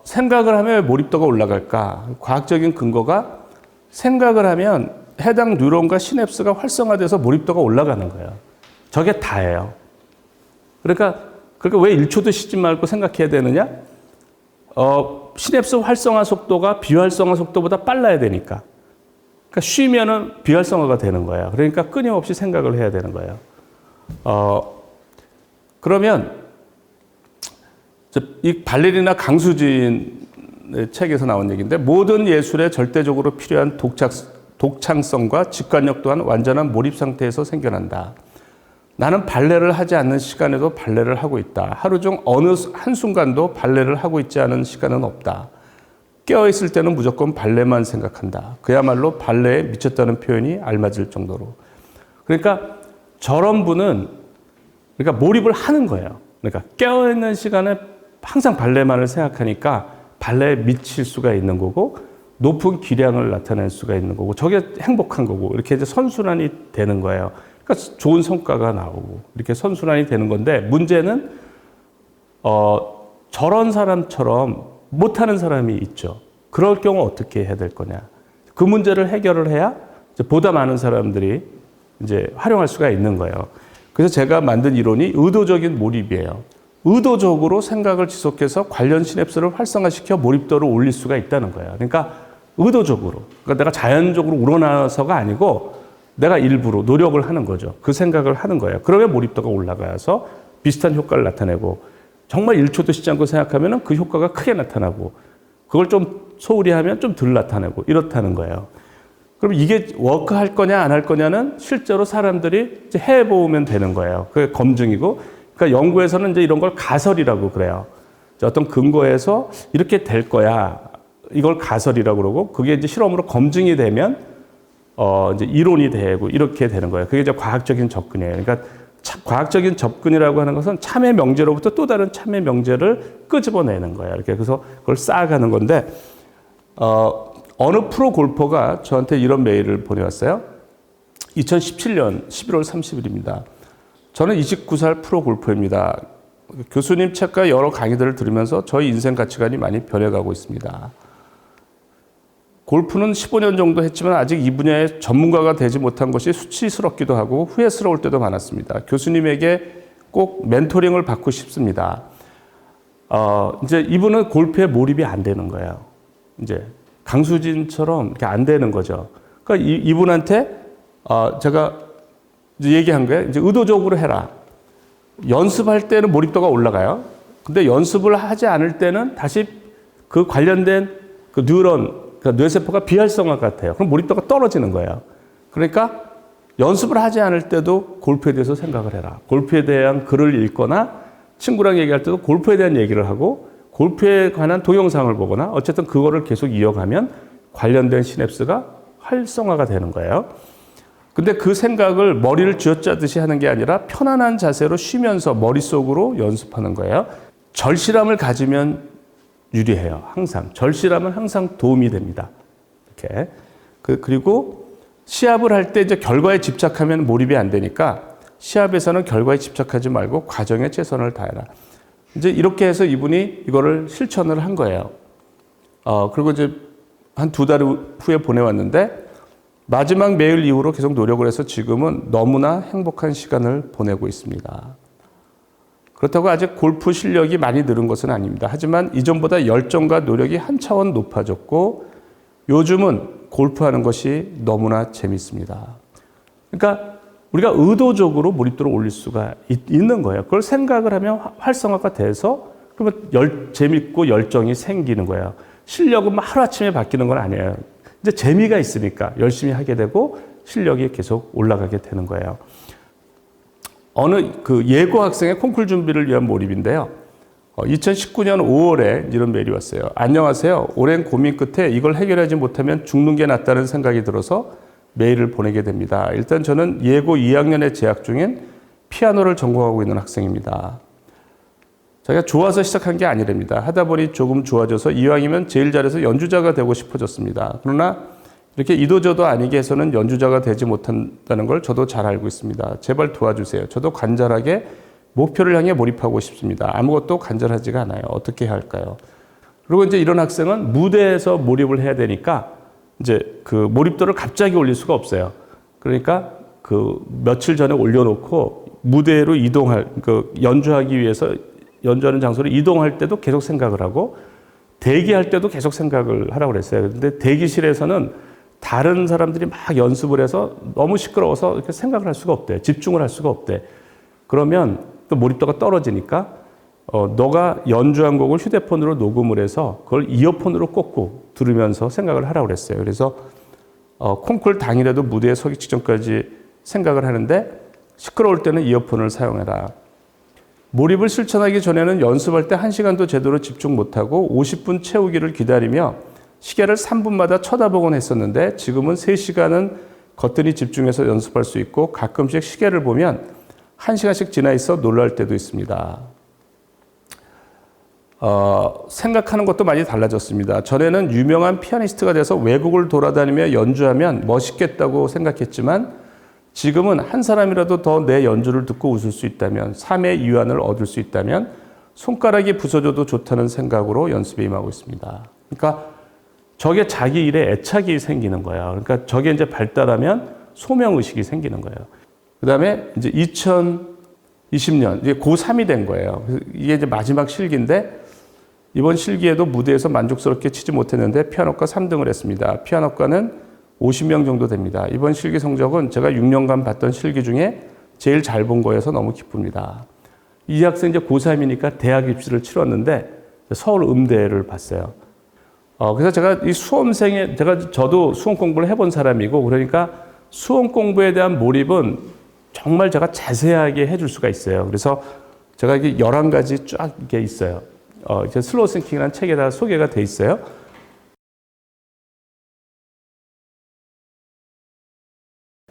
생각을 하면 왜 몰입도가 올라갈까? 과학적인 근거가 생각을 하면 해당 뉴런과 시냅스가 활성화돼서 몰입도가 올라가는 거예요. 저게 다예요. 그러니까 왜 1초도 쉬지 말고 생각해야 되느냐? 시냅스 활성화 속도가 비활성화 속도보다 빨라야 되니까. 그러니까 쉬면은 비활성화가 되는 거예요. 그러니까 끊임없이 생각을 해야 되는 거예요. 그러면 이 발레리나 강수진의 책에서 나온 얘기인데 모든 예술에 절대적으로 필요한 독창성과 직관력 또한 완전한 몰입 상태에서 생겨난다. 나는 발레를 하지 않는 시간에도 발레를 하고 있다. 하루 중 어느 한순간도 발레를 하고 있지 않은 시간은 없다. 깨어있을 때는 무조건 발레만 생각한다. 그야말로 발레에 미쳤다는 표현이 알맞을 정도로. 그러니까 저런 분은 그러니까 몰입을 하는 거예요. 그러니까 깨어있는 시간에 항상 발레만을 생각하니까 발레에 미칠 수가 있는 거고 높은 기량을 나타낼 수가 있는 거고 저게 행복한 거고 이렇게 이제 선순환이 되는 거예요. 그러니까 좋은 성과가 나오고 이렇게 선순환이 되는 건데 문제는 저런 사람처럼 못하는 사람이 있죠. 그럴 경우 어떻게 해야 될 거냐. 그 문제를 해결을 해야 이제 보다 많은 사람들이 이제 활용할 수가 있는 거예요. 그래서 제가 만든 이론이 의도적인 몰입이에요. 의도적으로 생각을 지속해서 관련 시냅스를 활성화시켜 몰입도를 올릴 수가 있다는 거예요. 그러니까 의도적으로. 그러니까 내가 자연적으로 우러나서가 아니고 내가 일부러 노력을 하는 거죠. 그 생각을 하는 거예요. 그러면 몰입도가 올라가서 비슷한 효과를 나타내고 정말 1초도 쉬지 않고 생각하면 그 효과가 크게 나타나고 그걸 좀 소홀히 하면 좀 덜 나타내고 이렇다는 거예요. 그럼 이게 워크 할 거냐 안 할 거냐는 실제로 사람들이 이제 해보면 되는 거예요. 그게 검증이고, 그러니까 연구에서는 이제 이런 걸 가설이라고 그래요. 어떤 근거에서 이렇게 될 거야. 이걸 가설이라고 그러고, 그게 이제 실험으로 검증이 되면 이제 이론이 되고 이렇게 되는 거예요. 그게 이제 과학적인 접근이에요. 그러니까 과학적인 접근이라고 하는 것은 참의 명제로부터 또 다른 참의 명제를 끄집어내는 거예요. 이렇게 그래서 그걸 쌓아가는 건데, 어느 프로 골퍼가 저한테 이런 메일을 보내왔어요. 2017년 11월 30일입니다. 저는 29살 프로 골퍼입니다. 교수님 책과 여러 강의들을 들으면서 저희 인생 가치관이 많이 변해가고 있습니다. 골프는 15년 정도 했지만 아직 이 분야의 전문가가 되지 못한 것이 수치스럽기도 하고 후회스러울 때도 많았습니다. 교수님에게 꼭 멘토링을 받고 싶습니다. 이제 이분은 골프에 몰입이 안 되는 거예요. 이제 강수진처럼 이렇게 안 되는 거죠. 그러니까 이분한테 제가 이제 얘기한 거예요. 이제 의도적으로 해라. 연습할 때는 몰입도가 올라가요. 근데 연습을 하지 않을 때는 다시 그 관련된 그 뉴런, 그 뇌세포가 비활성화 같아요. 그럼 몰입도가 떨어지는 거예요. 그러니까 연습을 하지 않을 때도 골프에 대해서 생각을 해라. 골프에 대한 글을 읽거나 친구랑 얘기할 때도 골프에 대한 얘기를 하고 골프에 관한 동영상을 보거나 어쨌든 그거를 계속 이어가면 관련된 시냅스가 활성화가 되는 거예요. 근데 그 생각을 머리를 쥐어짜듯이 하는 게 아니라 편안한 자세로 쉬면서 머릿속으로 연습하는 거예요. 절실함을 가지면 유리해요. 항상. 절실함은 항상 도움이 됩니다. 이렇게. 그리고 시합을 할 때 이제 결과에 집착하면 몰입이 안 되니까 시합에서는 결과에 집착하지 말고 과정에 최선을 다해라. 이제 이렇게 해서 이분이 이거를 실천을 한 거예요. 그리고 이제 한 2달 후에 보내왔는데 마지막 메일 이후로 계속 노력을 해서 지금은 너무나 행복한 시간을 보내고 있습니다. 그렇다고 아직 골프 실력이 많이 늘은 것은 아닙니다. 하지만 이전보다 열정과 노력이 한 차원 높아졌고 요즘은 골프하는 것이 너무나 재밌습니다. 그러니까 우리가 의도적으로 몰입도를 올릴 수가 있는 거예요. 그걸 생각을 하면 활성화가 돼서 그러면 재밌고 열정이 생기는 거예요. 실력은 하루아침에 바뀌는 건 아니에요. 이제 재미가 있으니까 열심히 하게 되고 실력이 계속 올라가게 되는 거예요. 어느 그 예고 학생의 콩쿨 준비를 위한 몰입인데요. 2019년 5월에 이런 메일이 왔어요. 안녕하세요. 오랜 고민 끝에 이걸 해결하지 못하면 죽는 게 낫다는 생각이 들어서 메일을 보내게 됩니다. 일단 저는 예고 2학년에 재학 중인 피아노를 전공하고 있는 학생입니다. 자기가 좋아서 시작한 게 아니랍니다. 하다 보니 조금 좋아져서 이왕이면 제일 잘해서 연주자가 되고 싶어졌습니다. 그러나 이렇게 이도저도 아니게 해서는 연주자가 되지 못한다는 걸 저도 잘 알고 있습니다. 제발 도와주세요. 저도 간절하게 목표를 향해 몰입하고 싶습니다. 아무것도 간절하지가 않아요. 어떻게 해야 할까요? 그리고 이제 이런 학생은 무대에서 몰입을 해야 되니까 이제 그 몰입도를 갑자기 올릴 수가 없어요. 그러니까 그 며칠 전에 올려놓고 무대로 연주하기 위해서 연주하는 장소를 이동할 때도 계속 생각을 하고 대기할 때도 계속 생각을 하라고 그랬어요. 근데 대기실에서는 다른 사람들이 막 연습을 해서 너무 시끄러워서 이렇게 생각을 할 수가 없대. 집중을 할 수가 없대. 그러면 또 몰입도가 떨어지니까 너가 연주한 곡을 휴대폰으로 녹음을 해서 그걸 이어폰으로 꽂고 들으면서 생각을 하라고 그랬어요. 그래서 콩쿨 당일에도 무대에 서기 직전까지 생각을 하는데 시끄러울 때는 이어폰을 사용해라. 몰입을 실천하기 전에는 연습할 때 1시간도 제대로 집중 못하고 50분 채우기를 기다리며 시계를 3분마다 쳐다보곤 했었는데 지금은 3시간은 거뜬히 집중해서 연습할 수 있고 가끔씩 시계를 보면 1시간씩 지나 있어 놀랄 때도 있습니다. 생각하는 것도 많이 달라졌습니다. 전에는 유명한 피아니스트가 돼서 외국을 돌아다니며 연주하면 멋있겠다고 생각했지만 지금은 한 사람이라도 더 내 연주를 듣고 웃을 수 있다면, 삶의 이완을 얻을 수 있다면 손가락이 부서져도 좋다는 생각으로 연습에 임하고 있습니다. 그러니까 저게 자기 일에 애착이 생기는 거예요. 그러니까 저게 이제 발달하면 소명의식이 생기는 거예요. 그 다음에 이제 2020년, 이제 고3이 된 거예요. 이게 이제 마지막 실기인데 이번 실기에도 무대에서 만족스럽게 치지 못했는데 피아노과 3등을 했습니다. 피아노과는 50명 정도 됩니다. 이번 실기 성적은 제가 6년간 봤던 실기 중에 제일 잘 본 거여서 너무 기쁩니다. 이 학생 이제 고3이니까 대학 입시를 치렀는데 서울 음대를 봤어요. 그래서 제가 이 저도 수험 공부를 해본 사람이고, 그러니까 수험 공부에 대한 몰입은 정말 제가 자세하게 해줄 수가 있어요. 그래서 제가 이게 11가지 쫙 이게 있어요. 이제 슬로우 싱킹이라는 책에다 소개가 돼 있어요.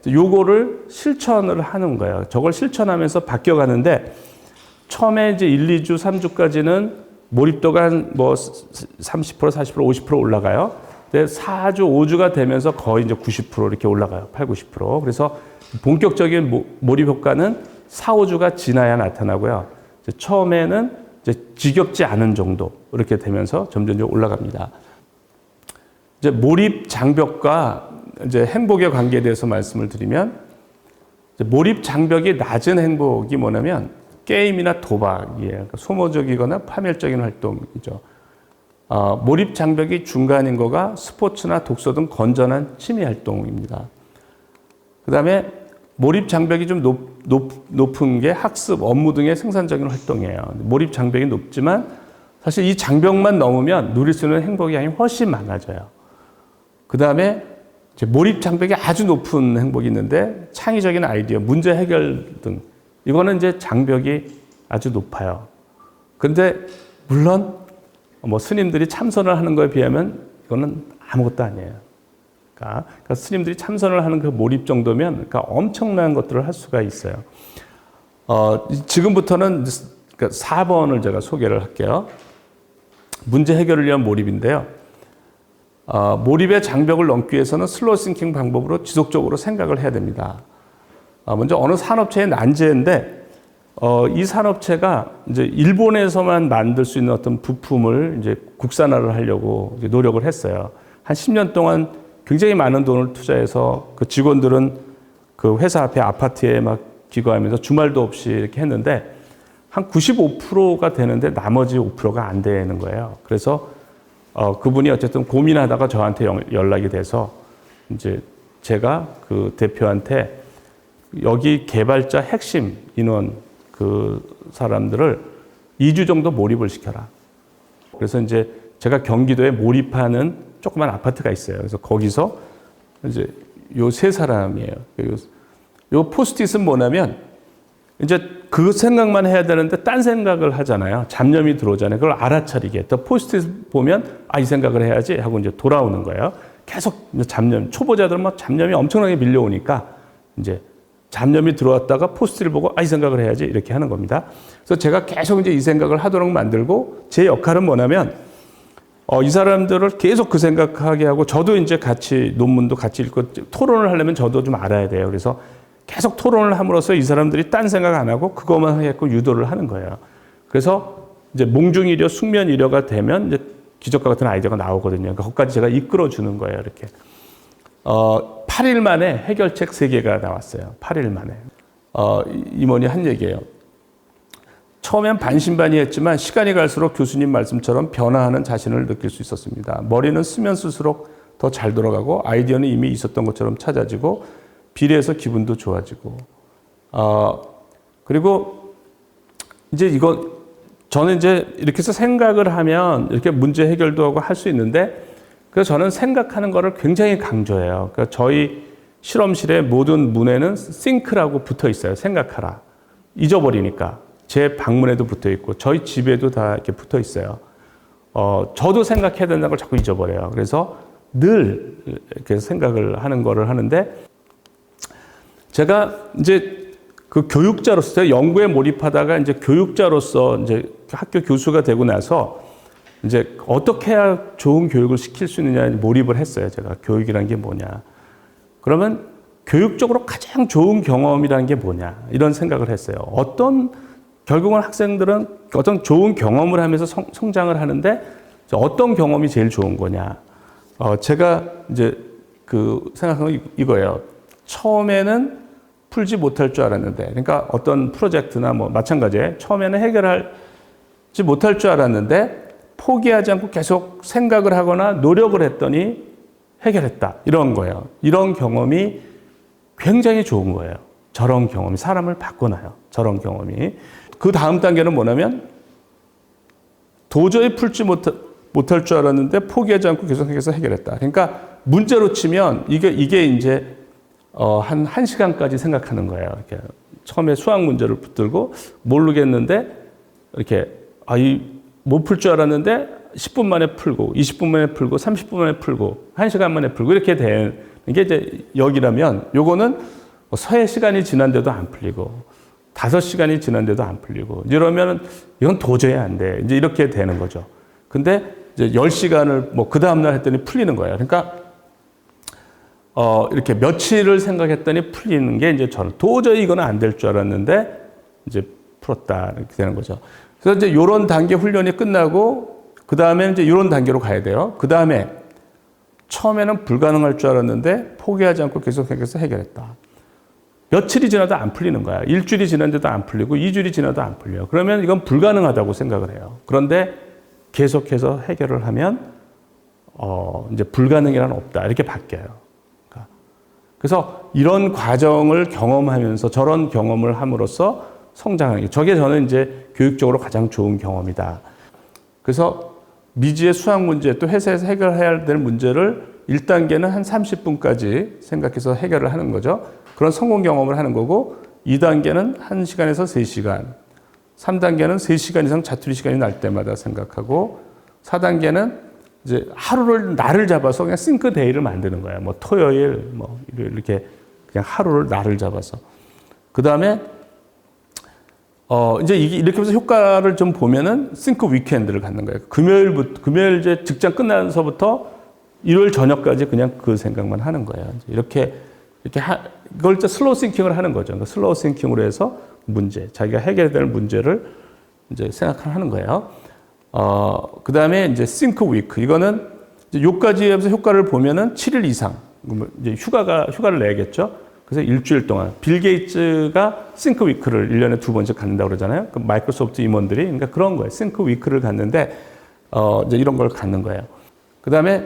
요거를 실천을 하는 거예요. 저걸 실천하면서 바뀌어가는데, 처음에 이제 1, 2주, 3주까지는 몰입도가 한 뭐 30%, 40%, 50% 올라가요. 근데 4주, 5주가 되면서 거의 이제 90% 이렇게 올라가요. 8, 90%. 그래서 본격적인 몰입 효과는 4, 5주가 지나야 나타나고요. 이제 처음에는 이제 지겹지 않은 정도 이렇게 되면서 점점 올라갑니다. 이제 몰입 장벽과 이제 행복의 관계에 대해서 말씀을 드리면, 이제 몰입 장벽이 낮은 행복이 뭐냐면 게임이나 도박이에요. 그러니까 소모적이거나 파멸적인 활동이죠. 몰입 장벽이 중간인 거가 스포츠나 독서 등 건전한 취미 활동입니다. 그 다음에 몰입 장벽이 좀 높은 게 학습, 업무 등의 생산적인 활동이에요. 몰입 장벽이 높지만 사실 이 장벽만 넘으면 누릴 수 있는 행복이 훨씬 많아져요. 그 다음에 몰입 장벽이 아주 높은 행복이 있는데 창의적인 아이디어, 문제 해결 등 이거는 이제 장벽이 아주 높아요. 그런데 물론 뭐 스님들이 참선을 하는 거에 비하면 이거는 아무것도 아니에요. 그러니까 스님들이 참선을 하는 그 몰입 정도면 그러니까 엄청난 것들을 할 수가 있어요. 지금부터는 그러니까 4번을 제가 소개를 할게요. 문제 해결을 위한 몰입인데요. 몰입의 장벽을 넘기 위해서는 슬로우 싱킹 방법으로 지속적으로 생각을 해야 됩니다. 먼저 어느 산업체의 난제인데, 이 산업체가 이제 일본에서만 만들 수 있는 어떤 부품을 이제 국산화를 하려고 이제 노력을 했어요. 한 10년 동안 굉장히 많은 돈을 투자해서 그 직원들은 그 회사 앞에 아파트에 막 기거하면서 주말도 없이 이렇게 했는데 한 95%가 되는데 나머지 5%가 안 되는 거예요. 그래서 그분이 어쨌든 고민하다가 저한테 연락이 돼서 이제 제가 그 대표한테 여기 개발자 핵심 인원 그 사람들을 2주 정도 몰입을 시켜라. 그래서 이제 제가 경기도에 몰입하는 조그만 아파트가 있어요. 그래서 거기서 이제 요 세 사람이에요. 요 포스트잇은 뭐냐면 이제 그 생각만 해야 되는데 딴 생각을 하잖아요. 잡념이 들어오잖아요. 그걸 알아차리게. 또 포스트잇 보면 이 생각을 해야지 하고 이제 돌아오는 거예요. 계속 잡념, 초보자들은 막 잡념이 엄청나게 밀려오니까 이제 잡념이 들어왔다가 포스트를 보고 이 생각을 해야지 이렇게 하는 겁니다. 그래서 제가 계속 이제 이 생각을 하도록 만들고 제 역할은 뭐냐면 이 사람들을 계속 그 생각하게 하고 저도 이제 같이 논문도 같이 읽고 토론을 하려면 저도 좀 알아야 돼요. 그래서 계속 토론을 함으로써 이 사람들이 딴 생각 안 하고 그것만 하게끔 유도를 하는 거예요. 그래서 이제 몽중이려 숙면이려가 되면 이제 기적과 같은 아이디어가 나오거든요. 그러니까 거기까지 제가 이끌어 주는 거예요. 이렇게. 8일 만에 해결책 3개가 나왔어요. 8일 만에. 임원이 한 얘기예요. 처음엔 반신반의했지만 시간이 갈수록 교수님 말씀처럼 변화하는 자신을 느낄 수 있었습니다. 머리는 쓰면 쓸수록 더 잘 돌아가고 아이디어는 이미 있었던 것처럼 찾아지고 비례해서 기분도 좋아지고. 그리고 이제 저는 이제 이렇게 해서 생각을 하면 이렇게 문제 해결도 하고 할 수 있는데 그래서 저는 생각하는 거를 굉장히 강조해요. 그러니까 저희 실험실의 모든 문에는 think라고 붙어 있어요. 생각하라. 잊어버리니까. 제 방문에도 붙어 있고 저희 집에도 다 이렇게 붙어 있어요. 저도 생각해야 된다는 걸 자꾸 잊어버려요. 그래서 늘 이렇게 생각을 하는 거를 하는데 제가 이제 그 교육자로서 연구에 몰입하다가 이제 교육자로서 이제 학교 교수가 되고 나서 이제 어떻게 해야 좋은 교육을 시킬 수 있느냐 몰입을 했어요. 제가 교육이라는 게 뭐냐. 그러면 교육적으로 가장 좋은 경험이라는 게 뭐냐. 이런 생각을 했어요. 결국은 학생들은 어떤 좋은 경험을 하면서 성장을 하는데 어떤 경험이 제일 좋은 거냐. 제가 이제 생각한 건 이거예요. 처음에는 풀지 못할 줄 알았는데, 그러니까 어떤 프로젝트나 뭐 마찬가지에 처음에는 해결하지 못할 줄 알았는데 포기하지 않고 계속 생각을 하거나 노력을 했더니 해결했다. 이런 거예요. 이런 경험이 굉장히 좋은 거예요. 저런 경험이 사람을 바꿔놔요. 저런 경험이. 그 다음 단계는 뭐냐면 도저히 풀지 못할 줄 알았는데 포기하지 않고 계속해서 해결했다. 그러니까 문제로 치면 이게 이제 한 1시간까지 생각하는 거예요. 이렇게 처음에 수학 문제를 붙들고 모르겠는데 이렇게 못 풀 줄 알았는데 10분 만에 풀고 20분 만에 풀고 30분 만에 풀고 1시간 만에 풀고 이렇게 되는 게 이제 여기라면 요거는 서예 시간이 지난데도 안 풀리고 5시간이 지난데도 안 풀리고 이러면 이건 도저히 안 돼. 이제 이렇게 되는 거죠. 근데 이제 10시간을 뭐 그 다음날 했더니 풀리는 거예요. 그러니까 이렇게 며칠을 생각했더니 풀리는 게 이제 저는 도저히 이건 안 될 줄 알았는데 이제 풀었다. 이렇게 되는 거죠. 그래서 이제 요런 단계 훈련이 끝나고 그 다음에 이제 요런 단계로 가야 돼요. 그 다음에 처음에는 불가능할 줄 알았는데 포기하지 않고 계속해서 해결했다. 며칠이 지나도 안 풀리는 거야. 일주일이 지났는데도 안 풀리고 2주일이 지나도 안 풀려. 그러면 이건 불가능하다고 생각을 해요. 그런데 계속해서 해결을 하면 이제 불가능이란 없다. 이렇게 바뀌어요. 그래서 이런 과정을 경험하면서 저런 경험을 함으로써 성장하는 게 저게 저는 이제 교육적으로 가장 좋은 경험이다. 그래서 미지의 수학 문제 또 회사에서 해결해야 될 문제를 1단계는 한 30분까지 생각해서 해결을 하는 거죠. 그런 성공 경험을 하는 거고 2단계는 1시간에서 3시간, 3단계는 3시간 이상 자투리 시간이 날 때마다 생각하고 4단계는 이제 날을 잡아서 그냥 싱크데이를 만드는 거예요. 뭐 토요일, 뭐 이렇게 그냥 하루를 날을 잡아서. 그 다음에 이제 이렇게 해서 효과를 좀 보면은 싱크 위켄드를 갖는 거예요. 금요일 이제 직장 끝나서부터 일요일 저녁까지 그냥 그 생각만 하는 거예요. 이렇게 이걸 이제 슬로우 싱킹을 하는 거죠. 그러니까 슬로우 싱킹으로 해서 자기가 해결해야 될 문제를 이제 생각하는 거예요. 그 다음에 이제 싱크 위크. 이거는 이제 요까지 하면서 효과를 보면은 7일 이상. 이제 휴가를 내야겠죠. 그래서 일주일 동안. 빌 게이츠가 싱크 위크를 1년에 2번씩 갖는다고 그러잖아요. 그 마이크로소프트 임원들이. 그러니까 그런 거예요. 싱크 위크를 갖는데, 이제 이런 걸 갖는 거예요. 그 다음에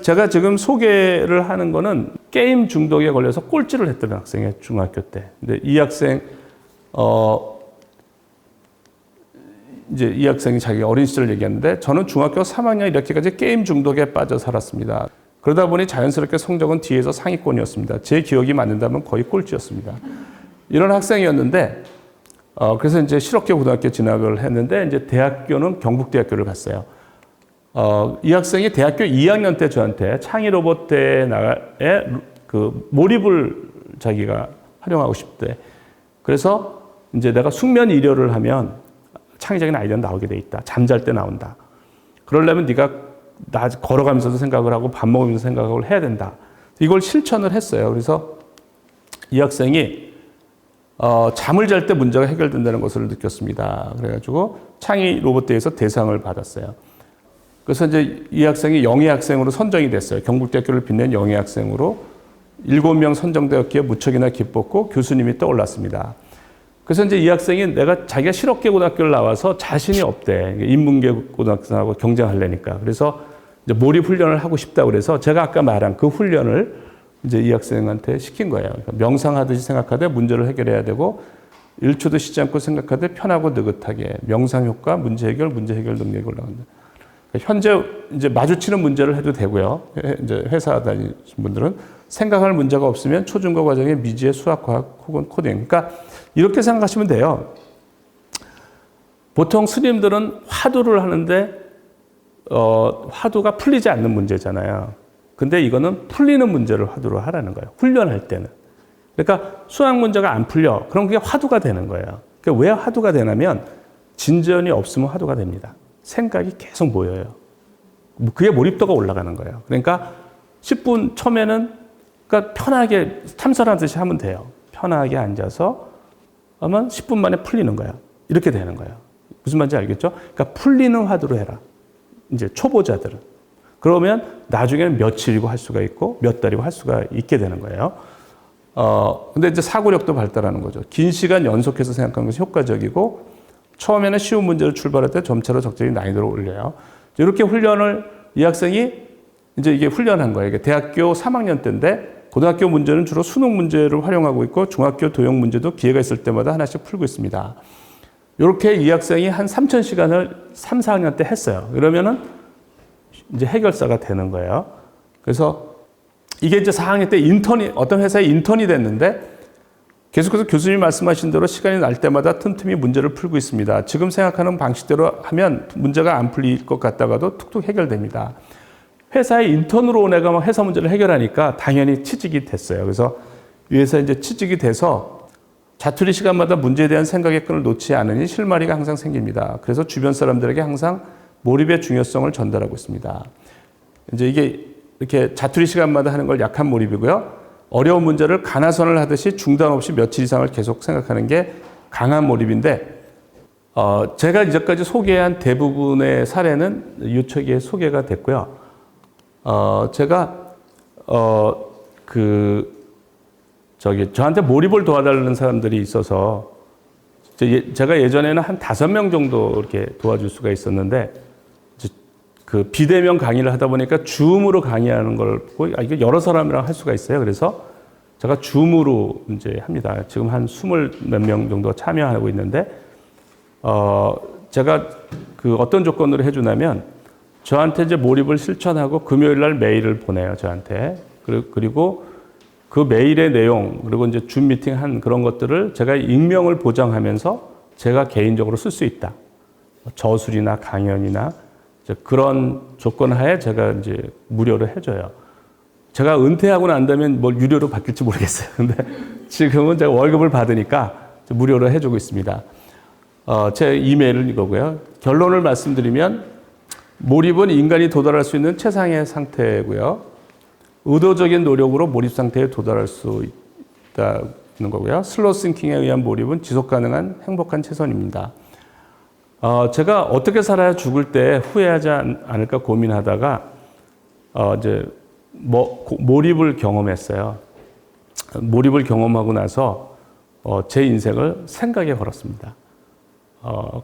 제가 지금 소개를 하는 거는 게임 중독에 걸려서 꼴찌를 했던 학생이에요. 중학교 때. 근데 이 학생이 자기 어린 시절을 얘기하는데 저는 중학교 3학년 이렇게까지 게임 중독에 빠져 살았습니다. 그러다 보니 자연스럽게 성적은 뒤에서 상위권이었습니다. 제 기억이 맞는다면 거의 꼴찌였습니다. 이런 학생이었는데, 그래서 이제 실업계 고등학교 진학을 했는데, 이제 대학교는 경북대학교를 갔어요. 이 학생이 대학교 2학년 때 저한테 창의 로봇대에 몰입을 자기가 활용하고 싶대. 그래서 이제 내가 숙면 일여를 하면 창의적인 아이디어는 나오게 돼 있다. 잠잘 때 나온다. 그러려면 네가 걸어가면서도 생각을 하고 밥 먹으면서 생각을 해야 된다. 이걸 실천을 했어요. 그래서 이 학생이 잠을 잘 때 문제가 해결된다는 것을 느꼈습니다. 그래가지고 창의 로봇대에서 대상을 받았어요. 그래서 이제 이 학생이 영예 학생으로 선정이 됐어요. 경북대학교를 빛낸 영예 학생으로 7명 선정되었기에 무척이나 기뻤고 교수님이 떠올랐습니다. 그래서 이제 이 학생이 자기가 실업계 고등학교를 나와서 자신이 없대. 인문계 고등학교하고 경쟁하려니까. 그래서 이제 몰입 훈련을 하고 싶다고 그래서 제가 아까 말한 그 훈련을 이제 이 학생한테 시킨 거예요. 그러니까 명상하듯이 생각하되 문제를 해결해야 되고 1초도 쉬지 않고 생각하되 편하고 느긋하게 명상 효과, 문제 해결 능력이 올라간다. 현재 이제 마주치는 문제를 해도 되고요. 이제 회사 다니신 분들은 생각할 문제가 없으면 초중고 과정의 미지의 수학, 과학 혹은 코딩. 그러니까 이렇게 생각하시면 돼요. 보통 스님들은 화두를 하는데 화두가 풀리지 않는 문제잖아요. 근데 이거는 풀리는 문제를 화두로 하라는 거예요. 훈련할 때는. 그러니까 수학 문제가 안 풀려. 그럼 그게 화두가 되는 거예요. 그러니까 왜 화두가 되냐면 진전이 없으면 화두가 됩니다. 생각이 계속 모여요. 그게 몰입도가 올라가는 거예요. 그러니까 10분 처음에는 그러니까 편하게 탐설하듯이 하면 돼요. 편하게 앉아서 하면 10분 만에 풀리는 거야. 이렇게 되는 거예요. 무슨 말인지 알겠죠? 그러니까 풀리는 화두로 해라. 이제 초보자들은. 그러면 나중에는 며칠이고 할 수가 있고 몇 달이고 할 수가 있게 되는 거예요. 근데 이제 사고력도 발달하는 거죠. 긴 시간 연속해서 생각하는 것이 효과적이고 처음에는 쉬운 문제를 출발할 때 점차로 적절히 난이도를 올려요. 이렇게 훈련을 이 학생이 이제 이게 훈련한 거예요. 이게 대학교 3학년 때인데 고등학교 문제는 주로 수능 문제를 활용하고 있고 중학교 도형 문제도 기회가 있을 때마다 하나씩 풀고 있습니다. 이렇게 이 학생이 한 3,000시간을 3, 4학년 때 했어요. 그러면은 이제 해결사가 되는 거예요. 그래서 이게 이제 4학년 때 어떤 회사에 인턴이 됐는데 계속해서 교수님이 말씀하신 대로 시간이 날 때마다 틈틈이 문제를 풀고 있습니다. 지금 생각하는 방식대로 하면 문제가 안 풀릴 것 같다가도 툭툭 해결됩니다. 회사에 인턴으로 온 애가 막 회사 문제를 해결하니까 당연히 취직이 됐어요. 그래서 이 회사에 이제 취직이 돼서 자투리 시간마다 문제에 대한 생각의 끈을 놓지 않으니 실마리가 항상 생깁니다. 그래서 주변 사람들에게 항상 몰입의 중요성을 전달하고 있습니다. 이제 이게 이렇게 자투리 시간마다 하는 걸 약한 몰입이고요. 어려운 문제를 가나선을 하듯이 중단 없이 며칠 이상을 계속 생각하는 게 강한 몰입인데, 제가 이제까지 소개한 대부분의 사례는 유초기에 소개가 됐고요. 제가 저한테 몰입을 도와달라는 사람들이 있어서 제가 예전에는 한 5명 정도 이렇게 도와줄 수가 있었는데, 그 비대면 강의를 하다 보니까 줌으로 강의하는 걸 보고 이게 여러 사람이랑 할 수가 있어요. 그래서 제가 줌으로 이제 합니다. 지금 한 20 몇 명 정도 참여하고 있는데, 제가 그 어떤 조건으로 해주냐면 저한테 이제 몰입을 실천하고 금요일 날 메일을 보내요, 저한테. 그리고 그 메일의 내용, 그리고 이제 줌 미팅 한 그런 것들을 제가 익명을 보장하면서 제가 개인적으로 쓸 수 있다. 저술이나 강연이나 그런 조건 하에 제가 이제 무료로 해줘요. 제가 은퇴하고 난다면 뭘 유료로 바뀔지 모르겠어요. 근데 지금은 제가 월급을 받으니까 무료로 해주고 있습니다. 제 이메일은 이거고요. 결론을 말씀드리면 몰입은 인간이 도달할 수 있는 최상의 상태고요. 의도적인 노력으로 몰입 상태에 도달할 수 있다는 거고요. 슬로우 싱킹에 의한 몰입은 지속 가능한 행복한 최선입니다. 제가 어떻게 살아야 죽을 때 후회하지 않을까 고민하다가 이제 몰입을 경험했어요. 몰입을 경험하고 나서 제 인생을 생각에 걸었습니다.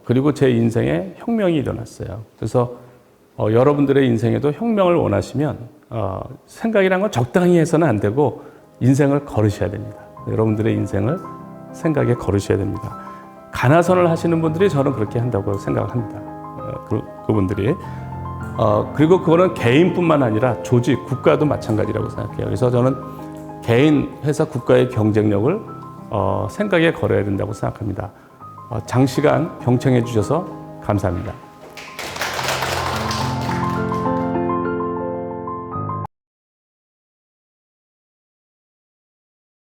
그리고 제 인생에 혁명이 일어났어요. 그래서 여러분들의 인생에도 혁명을 원하시면 생각이란 건 적당히 해서는 안 되고 인생을 걸으셔야 됩니다. 여러분들의 인생을 생각에 걸으셔야 됩니다. 가나선을 하시는 분들이 저는 그렇게 한다고 생각합니다. 그분들이. 그리고 그거는 개인뿐만 아니라 조직, 국가도 마찬가지라고 생각해요. 그래서 저는 개인, 회사, 국가의 경쟁력을 생각에 걸어야 된다고 생각합니다. 장시간 경청해 주셔서 감사합니다.